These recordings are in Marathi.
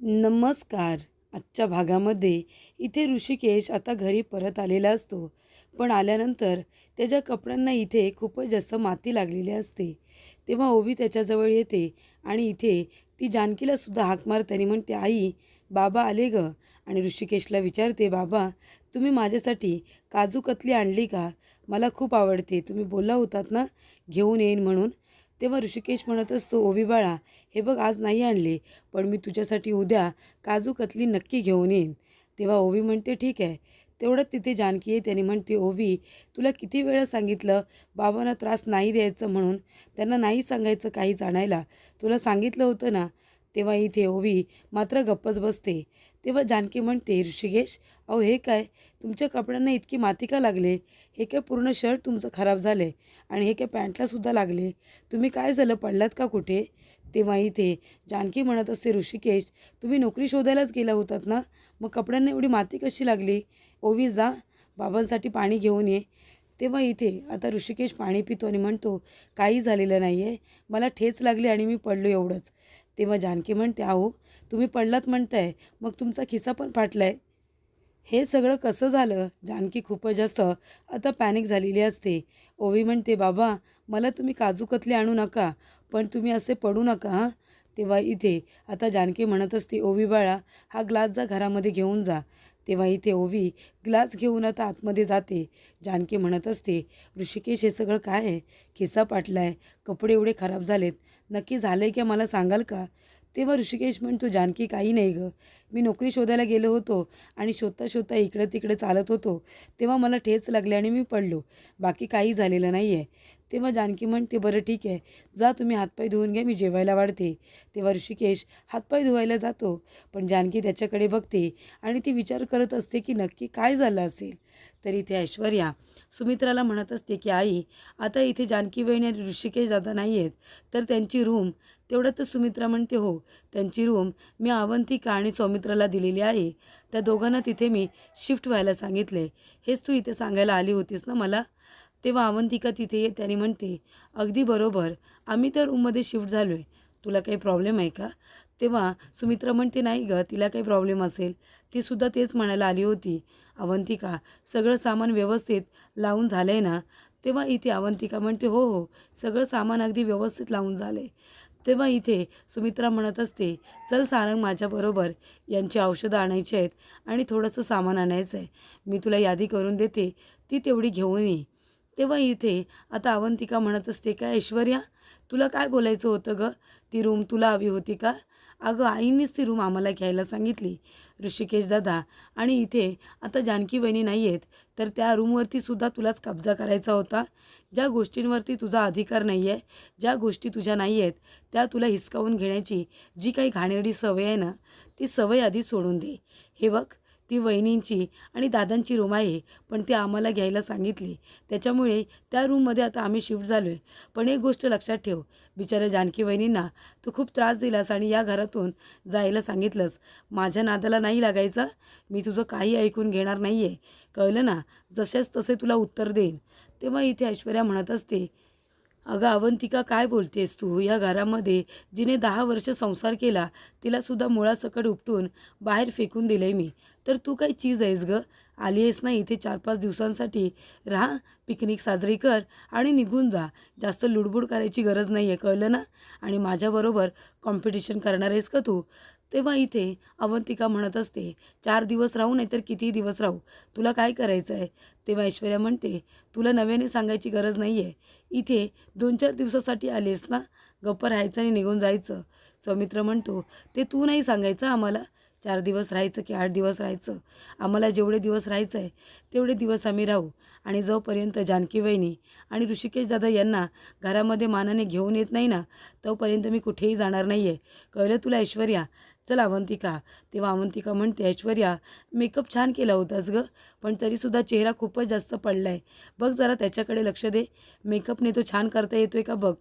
नमस्कार. आजच्या भागामध्ये इथे ऋषिकेश आता घरी परत आलेला असतो. पण आल्यानंतर त्याच्या कपड्यांना इथे खूपच जास्त माती लागलेली असते. तेव्हा ओवी त्याच्याजवळ येते आणि इथे ती जानकीलासुद्धा हाक मारते आणि म्हणते, "आई, बाबा आले गं." आणि ऋषिकेशला विचारते, "बाबा, तुम्ही माझ्यासाठी काजू कतली आणली का? मला खूप आवडते. तुम्ही बोलला होतात ना घेऊन येईन म्हणून." तेव्हा ऋषिकेश म्हणत असतो, "ओवी बाळा, हे बघ आज नाही आणले, पण मी तुझ्यासाठी उद्या काजू कतली नक्की घेऊन येईन." तेव्हा ओवी म्हणते, "ठीक आहे." तेवढ्यात तिथे जानकी येते आणि म्हणते, "ओवी, तुला किती वेळा सांगितलं बाबांना त्रास नाही द्यायचं म्हणून, त्यांना नाही सांगायचं काहीच आणायला. तुला सांगितलं होतं ना." तेव्हा इथे ओवी मात्र गप्पच बसते. तेव्हा जानकी म्हणते, "ऋषिकेश, अहो हे काय? तुमच्या कपड्यांना इतकी माती का लागले? हे काय पूर्ण शर्ट तुमचं खराब झालं आहे आणि हे काय पॅन्टलासुद्धा लागले. तुम्ही काय झालं, पडलात का कुठे?" तेव्हा इथे जानकी म्हणत असते, "ऋषिकेश, तुम्ही नोकरी शोधायलाच गेला होतात ना, मग कपड्यांना एवढी माती कशी लागली? ओवी जा, बाबांसाठी पाणी घेऊन ये." तेव्हा इथे आता ऋषिकेश पाणी पितो आणि म्हणतो, "काही झालेलं नाही आहे, मला ठेच लागली आणि मी पडलो एवढंच." तेव्हा जानकी म्हणते, "अहो, तुम्ही पडलात म्हणताय, मग तुमचा खिसा पण फाटला आहे." हे सगळं कसं झालं? जानकी खूपच जास्त आता पॅनिक झालेली असते. ओवी म्हणते, "बाबा, मला तुम्ही काजू कतली आणू नका, पण तुम्ही असे पडू नका हां." तेव्हा इथे आता जानकी म्हणत असते, "ओवी बाळा, हा ग्लास जा घरामध्ये घेऊन जा." तेव्हा इथे ओवी ग्लास घेऊन आता आतमध्ये जाते. जानकी म्हणत असते, "ऋषिकेश, हे सगळं काय आहे? खिसा फाटला आहे, कपडे एवढे खराब झालेत. नक्की झालं आहे का मला सांगाल का?" तेव्हा ऋषिकेश म्हणतो, "जानकी, काही नाही गं. मी नोकरी शोधायला गेलो होतो आणि शोधता शोधता इकडं तिकडे चालत होतो, तेव्हा मला ठेच लागले आणि मी पडलो. बाकी काही झालेलं नाही आहे." तेव्हा जानकी म्हणते, "बरं ठीक आहे, जा तुम्ही हातपाय धुवून घ्या, मी जेवायला वाढते." तेव्हा ऋषिकेश हातपाय धुवायला जातो, पण जानकी त्याच्याकडे बघते आणि ती विचार करत असते की नक्की काय झालं असेल. तर इथे ऐश्वर्या सुमित्राला म्हणत असते की, "आई, आता इथे जानकी वहिनी आणि ऋषिकेश दादा नाही आहेत, तर त्यांची रूम." तेवढ्यातच सुमित्रा म्हणते, "हो, त्यांची रूम मी अवंतिका आणि सौमित्राला दिलेली आहे. त्या दोघांना तिथे मी शिफ्ट व्हायला सांगितले. हेच तू इथे सांगायला आली होतीस ना मला?" तेव्हा अवंतिका तिथे येते आणि म्हणते, "अगदी बरोबर, आम्ही त्या रूममध्ये शिफ्ट झालो आहे. तुला काही प्रॉब्लेम आहे का?" तेव्हा सुमित्रा म्हणते, "नाही गं, तिला काही प्रॉब्लेम असेल. तीसुद्धा तेच म्हणायला आली होती." "अवंतिका, सगळं सामान व्यवस्थित लावून झालं आहे ना?" तेव्हा इथे अवंतिका म्हणते, "हो हो, सगळं सामान अगदी व्यवस्थित लावून झालं आहे." तेव्हा इथे सुमित्रा म्हणत असते, "चल सारंग, माझ्याबरोबर यांची औषधं आणायची आहेत आणि थोडंसं सामान आणायचं आहे. मी तुला यादी करून देते, ती तेवढी घेऊन ये." तेव्हा इथे आता अवंतिका म्हणत असते, "काय ऐश्वर्या, तुला काय बोलायचं होतं गं? ती रूम तुला हवी होती का?" "अगं, आईनीच ती रूम आम्हाला घ्यायला सांगितली, ऋषिकेश दादा. आणि इथे आता जानकी वहिनी नाही आहेत, तर त्या रूमवरती सुद्धा तुलाच कब्जा करायचा होता. ज्या गोष्टींवरती तुझा अधिकार नाही आहे, ज्या गोष्टी तुझ्या नाही आहेत, त्या तुला हिसकावून घेण्याची जी काही घाणेरडी सवय आहे ना, ती सवय आधी सोडून दे. हे बघ, ती वहिनींची आणि दादांची रूम आहे, पण ती आम्हाला घ्यायला सांगितली. त्याच्यामुळे त्या रूममध्ये आता आम्ही शिफ्ट झालो आहे. पण एक गोष्ट लक्षात ठेव, बिचाऱ्या जानकी वहिनींना तू खूप त्रास दिलास आणि या घरातून जायला सांगितलंस. माझ्या नादाला नाही लागायचा. मी तुझं काही ऐकून घेणार नाही आहे. कळलं ना? जसेच तसे तुला उत्तर देईन." तेव्हा इथे ऐश्वर्या म्हणत असते, "अगं अवंतिका, काय बोलतेस तू? या घरामध्ये जिने 10 वर्ष संसार केला, तिलासुद्धा मुळासकट उपटून बाहेर फेकून दिले मी. तर तू काय चीज आहेस गं? आली आहेस ना इथे 4-5 दिवसांसाठी, राहा, पिकनिक साजरी कर आणि निघून जा. जास्त लुडबुड करायची गरज नाही आहे, कळलं ना? आणि माझ्याबरोबर कॉम्पिटिशन करणार आहेस का तू?" तेव्हा इथे अवंतिका म्हणत असते, "4 दिवस राहू, नाही तर कितीही दिवस राहू, तुला काय करायचं आहे?" तेव्हा ऐश्वर्या म्हणते, "तुला नव्याने सांगायची गरज नाही आहे. इथे 2-4 दिवसासाठी आलीस ना, गप्प राहायचं आणि निघून जायचं." सौमित्र म्हणतो, "ते तू नाही सांगायचं आम्हाला. 4 दिवस राहायचं की 8 दिवस राहायचं, आम्हाला जेवढे दिवस राहायचं आहे तेवढे दिवस आम्ही राहू. आणि जोपर्यंत जानकी वहिनी आणि ऋषिकेश दादा यांना घरामध्ये मानाने घेऊन येत नाही ना, तोपर्यंत मी कुठेही जाणार नाही आहे. कळलं तुला ऐश्वर्या? चल अवंतिका." तेव्हा अवंतिका म्हणते, "ऐश्वर्या, मेकअप छान केला होतास गं, पण तरीसुद्धा चेहरा खूपच जास्त पडला आहे. बघ जरा त्याच्याकडे लक्ष दे. मेकअपने तो छान करता येतोय का बघ."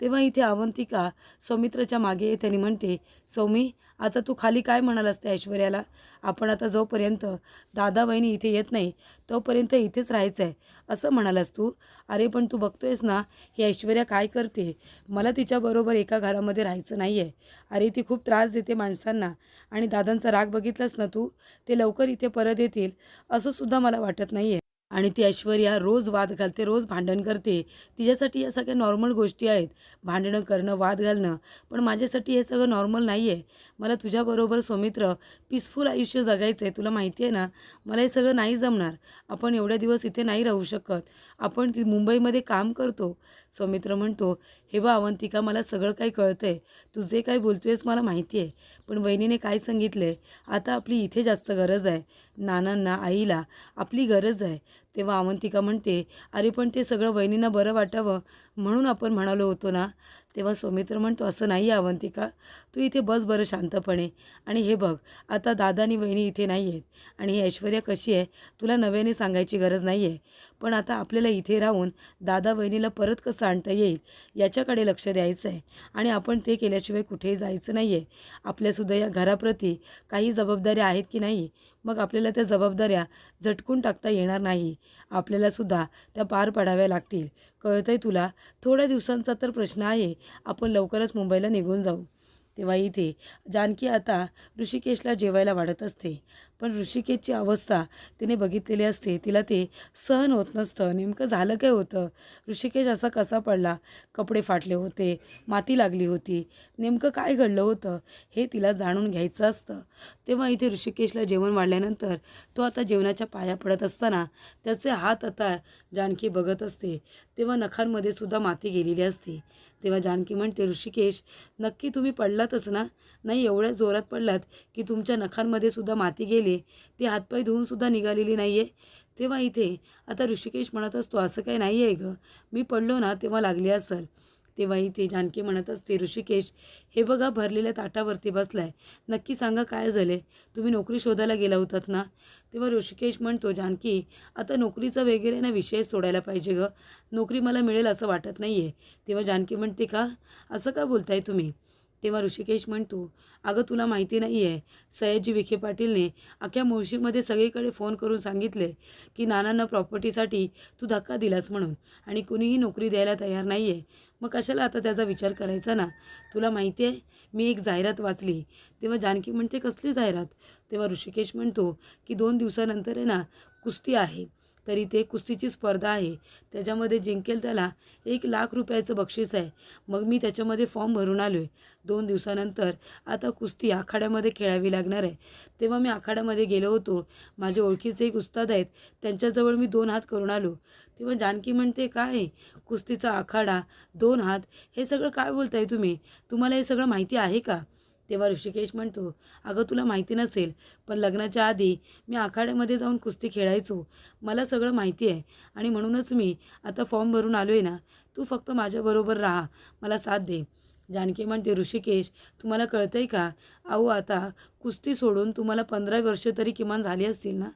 तेव्हा इथे अवंतिका सौमित्राच्या मागे येते आणि म्हणते, "सौमी, आता तू खाली काय म्हणालास त्या ऐश्वर्याला? आपण आता जोपर्यंत दादा वहिनी इथे येत नाही तोपर्यंत इथेच राहायचं आहे असं म्हणालास तू? अरे पण तू बघतोयस ना ही ऐश्वर्या काय करते. मला तिच्याबरोबर एका घरामध्ये राहायचं नाही आहे. अरे ती खूप त्रास देते माणसांना. आणि दादांचा राग बघितलास ना तू? ते लवकर इथे परत येतील असं सुद्धा मला वाटत नाही आहे. आणि ती ऐश्वर्या रोज वाद घालते, रोज भांडण करते. तिच्यासाठी या सगळ्या नॉर्मल गोष्टी आहेत, भांडणं करणं, वाद घालणं. पण माझ्यासाठी हे सगळं नॉर्मल नाही आहे. मला तुझ्याबरोबर सौमित्र पीसफुल आयुष्य जगायचं आहे. तुला माहिती आहे ना, मला हे सगळं नाही जमणार. आपण एवढ्या दिवस इथे नाही राहू शकत. आपण मुंबईमध्ये काम करतो. सौमित्र म्हणतो, हे बा अवंतिका, मला सगळं काही कळतं आहे. तू जे काही बोलतो आहेस मला माहिती आहे. पण वहिनीने काय सांगितलं आहे, आता आपली इथे जास्त गरज आहे. नानांना, आईला आपली गरज आहे. तेव्हा अवंतिका म्हणते, अरे पण ते सगळं वहिनींना बरं वाटावं म्हणून आपण म्हणालो होतो ना. तेव्हा सौमित्र म्हणतो, असं नाही आहे अवंतिका, तू इथे बस बरं शांतपणे. आणि हे बघ, आता दादा आणि वहिनी इथे नाही आहेत. आणि ही ऐश्वर्या कशी आहे तुला नव्याने सांगायची गरज नाही आहे. पण आता आपल्याला इथे राहून दादा वहिनीला परत कसं आणता येईल याच्याकडे लक्ष द्यायचं आहे. आणि आपण ते केल्याशिवाय कुठेही जायचं नाही आहे. आपल्यासुद्धा या घराप्रती काही जबाबदाऱ्या आहेत की नाही. मग आपल्याला त्या जबाबदाऱ्या झटकून टाकता येणार नाही. आपल्यालासुद्धा त्या पार पाडाव्या लागतील. कळतंय तुला? थोड्या दिवसांचा तर प्रश्न आहे. आपण लवकरच मुंबईला निघून जाऊ. तेव्हा इथे जानकी आता ऋषिकेशला जेवायला वाढत असते. पण ऋषिकेशची अवस्था तिने बघितलेली असते. तिला ते सहन होत नसतं. नेमकं झालं काय होतं? ऋषिकेश असा कसा पडला? कपडे फाटले होते, माती लागली होती. नेमकं काय घडलं होतं हे तिला जाणून घ्यायचं असतं. तेव्हा इथे ऋषिकेशला जेवण वाढल्यानंतर तो आता जेवणाच्या पाया पडत असताना त्याचे हात आता जानकी बघत असते. तेव्हा नखांमध्ये सुद्धा माती गेलेली असते. तेव्हा जानकी म्हणते, ऋषिकेश, नक्की तुम्ही पडलातच ना? नाही, एवढ्या जोरात पडलात की तुमच्या नखांमध्ये सुद्धा माती गेली, ती हातपाय धुवून सुद्धा निघालेली नाही आहे. तेव्हा इथे आता ऋषिकेश म्हणत असतो, असं काही नाही आहे गं, मी पडलो ना तेव्हा लागली असेल. तेव्हा इथे जानकी म्हणत असते, ऋषिकेश, हे बघा भरलेल्या ताटावरती बसलाय, नक्की सांगा काय झाले? तुम्ही नोकरी शोधायला गेला होतात ना? तेव्हा ऋषिकेश म्हणतो, जानकी, आता नोकरीचा वगैरे ना विषय सोडायला पाहिजे गं, नोकरी मला मिळेल असं वाटत नाही आहे. तेव्हा जानकी म्हणते, का असं का बोलताय तुम्ही? तेव्हा ऋषिकेश म्हणतो, अगं तुला माहिती नाही आहे, सयाजी विखे पाटीलने अख्ख्या मुळशीमध्ये सगळीकडे फोन करून सांगितले की नानांना प्रॉपर्टीसाठी तू धक्का दिलास म्हणून, आणि कुणीही नोकरी द्यायला तयार नाही आहे. मग कशाला आता त्याचा विचार करायचा ना? तुला माहिती आहे, मी एक जाहिरात वाचली. तेव्हा जानकी म्हणते, कसली जाहिरात? तेव्हा ऋषिकेश म्हणतो की 2 दिवसानंतर आहे ना कुस्ती आहे. तरी ते कुस्तीची स्पर्धा आहे. त्याच्यामध्ये जिंकेल त्याला 1,00,000 रुपयाचं बक्षीस आहे. मग मी त्याच्यामध्ये फॉर्म भरून आलो आहे. 2 दिवसानंतर आता कुस्ती आखाड्यामध्ये खेळावी लागणार आहे. तेव्हा मी आखाड्यामध्ये गेलो होतो. माझे ओळखीचे एक उस्ताद आहेत, त्यांच्याजवळ मी 2 हात करून आलो. तेव्हा जानकी म्हणते, काय कुस्तीचा आखाडा, 2 हात, हे सगळं काय बोलताय तुम्ही? तुम्हाला हे सगळं माहिती आहे का? तेव्हा ऋषिकेश म्हणतो, अगं तुला माहिती नसेल, पण लग्नाच्या आधी मी आखाड्यामध्ये जाऊन कुस्ती खेळायचो. मला सगळं माहिती आहे. आणि म्हणूनच मी आता फॉर्म भरून आलो आहे ना. तू फक्त माझ्याबरोबर राहा, मला साथ दे. जानकी म्हणते, ऋषिकेश, तुम्हाला कळतं आहे का? अहो आता कुस्ती सोडून तुम्हाला 15 वर्ष तरी किमान झाली असतील ना.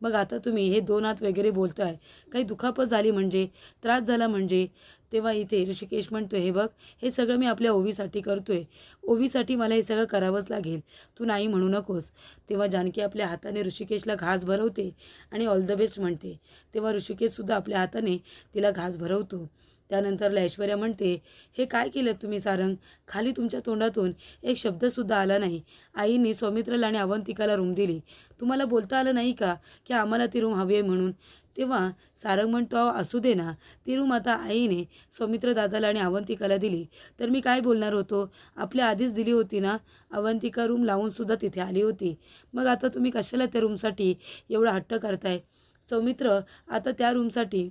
मग आता तुम्ही हे 2 हात वगैरे बोलताय, काही दुखापत झाली म्हणजे, त्रास झाला म्हणजे? तेव्हा इथे ऋषिकेश म्हणतो, हे बघ, हे सगळं मी आपल्या ओवीसाठी करतो आहे. ओवीसाठी मला हे सगळं करावंच लागेल, तू नाही म्हणू नकोस. तेव्हा जानकी आपल्या हाताने ऋषिकेशला घास भरवते आणि ऑल द बेस्ट म्हणते. तेव्हा ऋषिकेशसुद्धा आपल्या हाताने तिला घास भरवतो. त्यानंतर ऐश्वर्या म्हणते, हे काय केलं तुम्ही सारंग? खाली तुमच्या तोंडातून एक शब्दसुद्धा आला नाही. आईने सौमित्रला आणि अवंतिकाला रूम दिली. तुम्हाला बोलता आलं नाही का की आम्हाला ती रूम हवी आहे म्हणून? तेव्हा सारंग म्हणतो, असू दे ना, ती रूम आता आईने सौमित्र दादाला आणि अवंतिकाला दिली तर मी काय बोलणार होतो? आपल्या आधीच दिली होती ना. अवंतिका रूम लावूनसुद्धा तिथे आली होती. मग आता तुम्ही कशाला त्या रूमसाठी एवढा हट्ट करताय? सौमित्र आता त्या रूमसाठी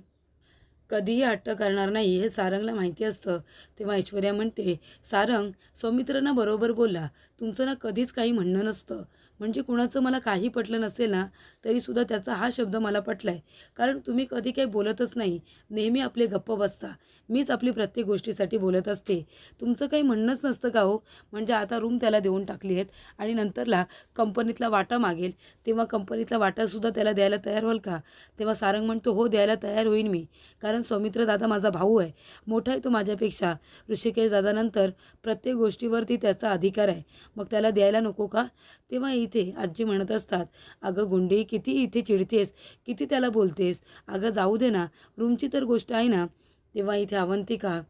कधीही हट्ट करणार नाही हे सारंगला माहिती असतं. तेव्हा ऐश्वर्या म्हणते, सारंग, सौमित्र ना बरोबर बोलला, तुमचं ना कधीच काही म्हणणं नसतं. म्हणजे कुणाचं मला काही पटलं नसेल ना तरीसुद्धा त्याचा हा शब्द मला पटला आहे. कारण तुम्ही कधी काही बोलतच नाही, नेहमी आपले गप्प बसता. मीच आपली प्रत्येक गोष्टीसाठी बोलत असते. तुमचं काही म्हणणंच नसतं का हो? म्हणजे आता रूम त्याला देऊन टाकली आहेत आणि नंतरला कंपनीतला वाटा मागेल तेव्हा कंपनीतला वाटासुद्धा त्याला द्यायला तयार व्हाल का? तेव्हा सारंग म्हणतो, हो, द्यायला तयार होईन मी. कारण सौमित्र दादा माझा भाऊ आहे, मोठा आहे तो माझ्यापेक्षा. ऋषिकेश दादानंतर प्रत्येक गोष्टीवरती त्याचा अधिकार आहे. मग त्याला द्यायला नको का? तेव्हा इथे आजी म्हणत असतात, अगं गुंडी किती इथे चिडतेस, किती त्याला बोलतेस, अगं जाऊ दे ना, रूमची तर गोष्ट आहे ना. तेव्हा इथे अवंतिका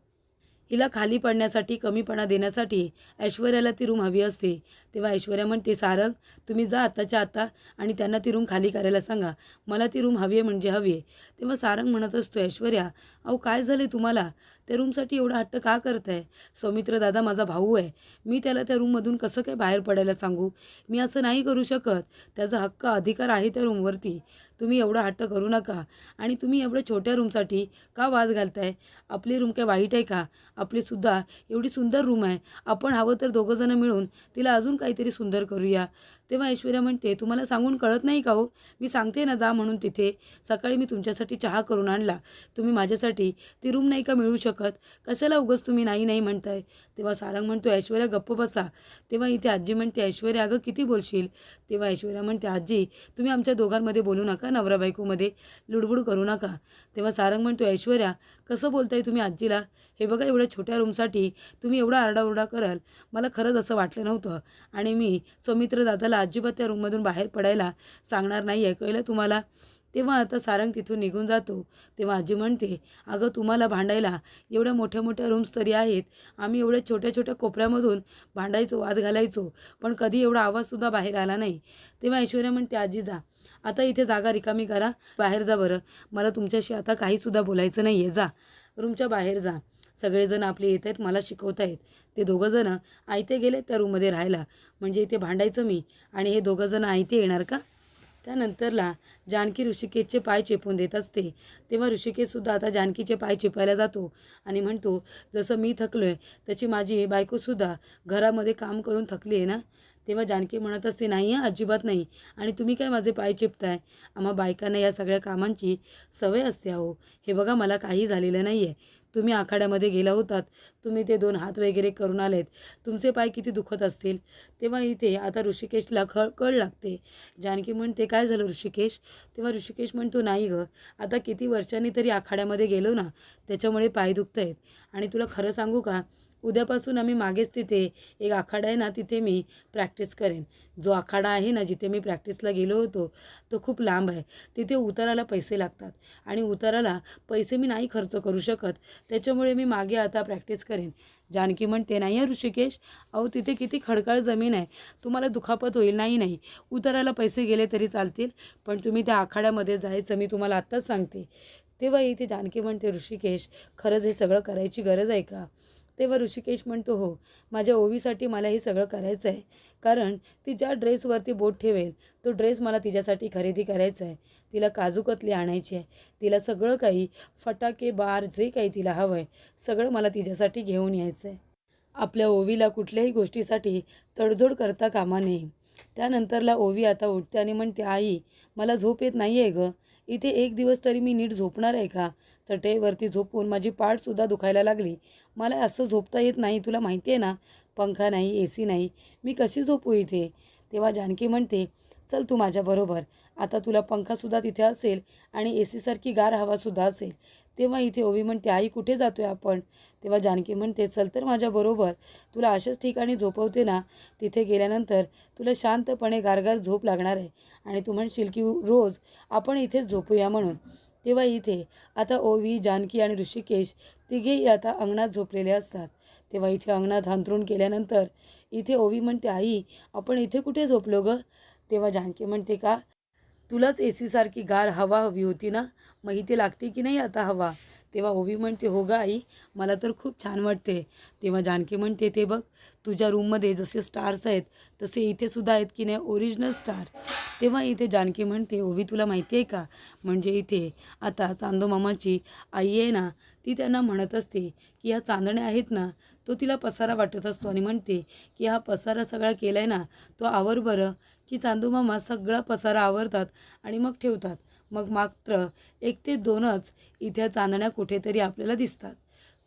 हिला खाली पडण्यासाठी कमीपणा देण्यासाठी ऐश्वर्याला ती रूम हवी असते. तेव्हा ऐश्वर्या म्हणते, सारंग तुम्ही जा आत्ताच्या आत्ता आणि त्यांना ती रूम खाली करायला सांगा, मला ती रूम हवी आहे म्हणजे हवी आहे. तेव्हा सारंग म्हणत असतो, ऐश्वर्या अहो काय झालं तुम्हाला, त्या रूमसाठी एवढा हट्ट का करताय? सौमित्र दादा माझा भाऊ आहे, मी त्याला त्या रूममधून कसं काय बाहेर पडायला सांगू? मी असं नाही करू शकत, त्याचा हक्क अधिकार आहे त्या रूमवरती. तुम्ही एवढा हट्ट करू नका. आणि तुम्ही एवढ्या छोट्या रूमसाठी का वाद घालताय? आपली रूम काय वाईट आहे का? आपलीसुद्धा एवढी सुंदर रूम आहे, आपण हवं तर दोघंजणं मिळून तिला अजून काहीतरी सुंदर करूया. तेव्हा ऐश्वर्या म्हणते, तुम्हाला सांगून कळत नाही का हो, मी सांगते ना जा म्हणून तिथे. सकाळी मी तुमच्यासाठी चहा करून आणला, तुम्ही माझ्यासाठी ती रूम नाही का मिळू शकत? कशाला उगाच तुम्ही नाही नाही म्हणताय? तेव्हा सारंग म्हणतो, ऐश्वर्या गप्प बसा. तेव्हा इथे आजी म्हणते, ऐश्वर्या अगं किती बोलशील? तेव्हा ऐश्वर्या म्हणते, आजी तुम्ही आमच्या दोघांमध्ये बोलू नका, नवरा बायकोमध्ये लुडबुड करू नका. तेव्हा सारंग म्हणतो, ऐश्वर्या कसं बोलताय तुम्ही आजीला? हे बघा एवढ्या छोट्या रूमसाठी तुम्ही एवढा आरडाओरडा कराल, मला खरंच असं वाटलं नव्हतं. आणि मी सौमित्र दादाला अजिबात त्या रूममधून बाहेर पडायला सांगणार नाही आहे, कळलं तुम्हाला? तेव्हा आता सारंग तिथून निघून जातो. तेव्हा आजी म्हणते, अगं तुम्हाला भांडायला एवढ्या मोठ्या मोठ्या रूम्स तरी आहेत, आम्ही एवढ्या छोट्या छोट्या कोपऱ्यामधून भांडायचो, वाद घालायचो, पण कधी एवढा आवाजसुद्धा बाहेर आला नाही. तेव्हा ऐश्वर्या म्हणते, आजी जा आता, इथे जागा रिकामी करा, बाहेर जा बरं, मला तुमच्याशी आता काहीसुद्धा बोलायचं नाही आहे, जा रूमच्या बाहेर जा. सगळेजण आपले येत आहेत, मला शिकवत आहेत. ते दोघंजणं आयते गेले त्या रूममध्ये राहायला, म्हणजे इथे भांडायचं मी आणि हे दोघंजणं आयते येणार का? त्यानंतरला जानकी ऋषिकेशचे पाय चेपून देत असते. तेव्हा ऋषिकेशसुद्धा आता जानकीचे पाय चेपायला जातो आणि म्हणतो, जसं मी थकलो आहे तशी माझी बायकोसुद्धा घरामध्ये काम करून थकली आहे ना. तेव्हा जानकी म्हणत असते, नाही हां अजिबात नाही, आणि तुम्ही काय माझे पाय चेपताय? आम्हा बायकांना या सगळ्या कामांची सवय असते अहो. हे बघा मला काही झालेलं नाही आहे, तुम्ही आखाड्यामध्ये गेला होतात, तुम्ही ते 2 हात वगैरे करून आलेत, तुमचे पाय किती दुखत असतील. तेव्हा इथे आता ऋषिकेशला कळ लागते. जानकी म्हणते, काय झालं ऋषिकेश? तेव्हा ऋषिकेश म्हणतो, नाही गं, आता किती वर्षांनी तरी आखाड्यामध्ये गेलो ना, त्याच्यामुळे पाय दुखत आहेत. आणि तुला खरं सांगू का, उद्यापासून आम्ही मागेच तिथे एक आखाडा आहे ना, तिथे मी प्रॅक्टिस करेन. जो आखाडा आहे ना जिथे मी प्रॅक्टिसला गेलो होतो तो खूप लांब आहे, तिथे उताराला पैसे लागतात आणि उताराला पैसे मी नाही खर्च करू शकत, त्याच्यामुळे मी मागे आता प्रॅक्टिस करेन. जानकी म्हणते, नाही आहे ऋषिकेश, अहो तिथे किती खडकाळ जमीन आहे, तुम्हाला दुखापत होईल. नाही नाही, उताराला पैसे गेले तरी चालतील, पण तुम्ही त्या आखाड्यामध्ये जायचं मी तुम्हाला आत्ताच सांगते. तेव्हा इथे जानकी म्हणते, ऋषिकेश खरंच हे सगळं करायची गरज आहे का? तेव्हा ऋषिकेश म्हणतो, हो, माझ्या ओवीसाठी मला हे सगळं करायचं आहे, कारण ती ज्या ड्रेसवरती बोट ठेवेल तो ड्रेस मला तिच्यासाठी खरेदी करायचा आहे. तिला काजूकतली आणायची आहे, तिला सगळं काही फटाके बार जे काही तिला हवं आहे सगळं मला तिच्यासाठी घेऊन यायचं आहे. आपल्या ओवीला कुठल्याही गोष्टीसाठी तडजोड करता कामा नये. त्यानंतरला ओवी आता उठते आणि म्हणते, आई मला झोप येत नाही आहे गं, इथे एक दिवस तरी मी नीट झोपणार आहे का? चटईवरती झोपून माझी पाठसुद्धा दुखायला लागली, मला असं झोपता येत नाही, तुला माहिती आहे ना, पंखा नाही, AC नाही, मी कशी झोपू इथे? तेव्हा जानकी म्हणते, चल तू माझ्याबरोबर, आता तुला पंखासुद्धा तिथे असेल आणि AC सारखी गार हवासुद्धा असेल. तेव्हा इथे ओवी म्हणते, आई कुठे जातोय आपण? तेव्हा जानकी म्हणते, चल तर माझ्याबरोबर, तुला अशाच ठिकाणी झोपवते ना, तिथे गेल्यानंतर तुला शांतपणे गारगार झोप लागणार आहे आणि तू म्हणशील की रोज आपण इथेच झोपूया म्हणून. तेव्हा इथे आता ओवी, जानकी आणि ऋषिकेश तिघेही आता अंगणात झोपलेले असतात. तेव्हा इथे अंगणात अंथरूण केल्यानंतर इथे ओवी म्हणते, आई आपण इथे कुठे झोपलो गं? तेव्हा जानकी म्हणते, का तुलाच AC सारखी गार हवा हवी होती ना, मग इथे लागते की नाही आता हवा? तेव्हा ओवी म्हणते, हो गं आई, मला तर खूप छान वाटते. तेव्हा जानकी म्हणते, ते बघ तुझ्या रूममध्ये जसे स्टार्स आहेत तसे इथेसुद्धा आहेत की नाही, ओरिजिनल स्टार. तेव्हा इथे जानकी म्हणते, ओवी तुला माहिती आहे का, म्हणजे इथे आता चांदोमामाची आई आहे ना, ती त्यांना म्हणत असते की ह्या चांदण्या आहेत ना, तो तिला पसारा वाटत असतो आणि म्हणते की हा पसारा सगळा केला आहे ना, तो आवर बरं, की चांदोमामा सगळा पसारा आवरतात आणि मग ठेवतात. मग मात्र 1 ते 2च इथे चांदण्या कुठेतरी आपल्याला दिसतात.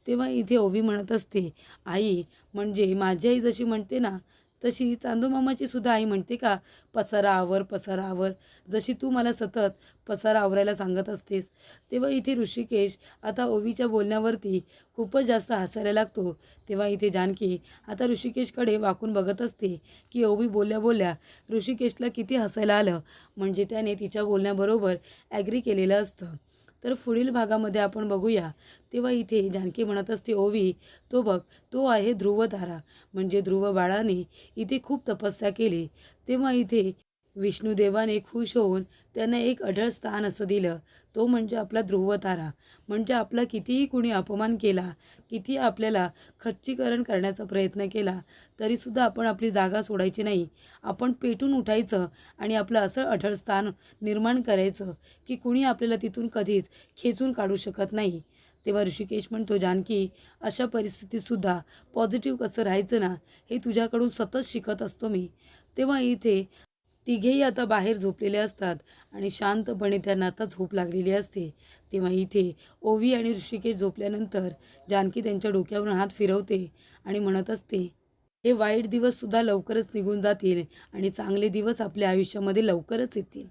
तेव्हा इथे ओवी म्हणत असते, आई म्हणजे माझी आई जशी म्हणते ना तशी चांदूमामाची सुद्धा आई म्हणते का, पसारा आवर, पसारा आवर, जशी तू मला सतत पसारा आवरायला सांगत असतेस. तेव्हा इथे ऋषिकेश आता ओवीच्या बोलण्यावरती खूपच जास्त हसायला लागतो. तेव्हा इथे जानकी आता ऋषिकेशकडे वाकून बघत असते की ओवी बोलल्या बोलल्या ऋषिकेशला किती हसायला आलं, म्हणजे त्याने तिच्या बोलण्याबरोबर ॲग्री केलेलं असतं. तर पुढील भागामध्ये आपण बघूया. तेव्हा इथे जानकी म्हणत असते, ओवी तो बघ, तो आहे ध्रुवतारा, म्हणजे ध्रुव बाळाने इथे खूप तपस्या केली. तेव्हा इथे विष्णुदेवाने खुश होऊन त्यांना एक अढळ स्थान असं दिलं, तो म्हणजे आपला ध्रुवतारा. म्हणजे आपला कितीही कुणी अपमान केला, किती आपल्याला खच्चीकरण करण्याचा प्रयत्न केला, तरीसुद्धा आपण आपली जागा सोडायची नाही. आपण पेटून उठायचं आणि आपलं असं अढळ स्थान निर्माण करायचं की कुणी आपल्याला तिथून कधीच खेचून काढू शकत नाही. तेव्हा ऋषिकेश म्हणतो, जानकी अशा परिस्थितीतसुद्धा पॉझिटिव्ह कसं राहायचं ना, हे तुझ्याकडून सतत शिकत असतो मी. तेव्हा इथे तिघेही आता बाहेर झोपलेले असतात आणि शांतपणे त्यांना आता झोप लागलेली असते. तेव्हा इथे ओवी आणि ऋषिकेश झोपल्यानंतर जानकी त्यांच्या डोक्यावरून हात फिरवते आणि म्हणत असते, हे वाईट दिवससुद्धा लवकरच निघून जातील आणि चांगले दिवस आपल्या आयुष्यामध्ये लवकरच येतील.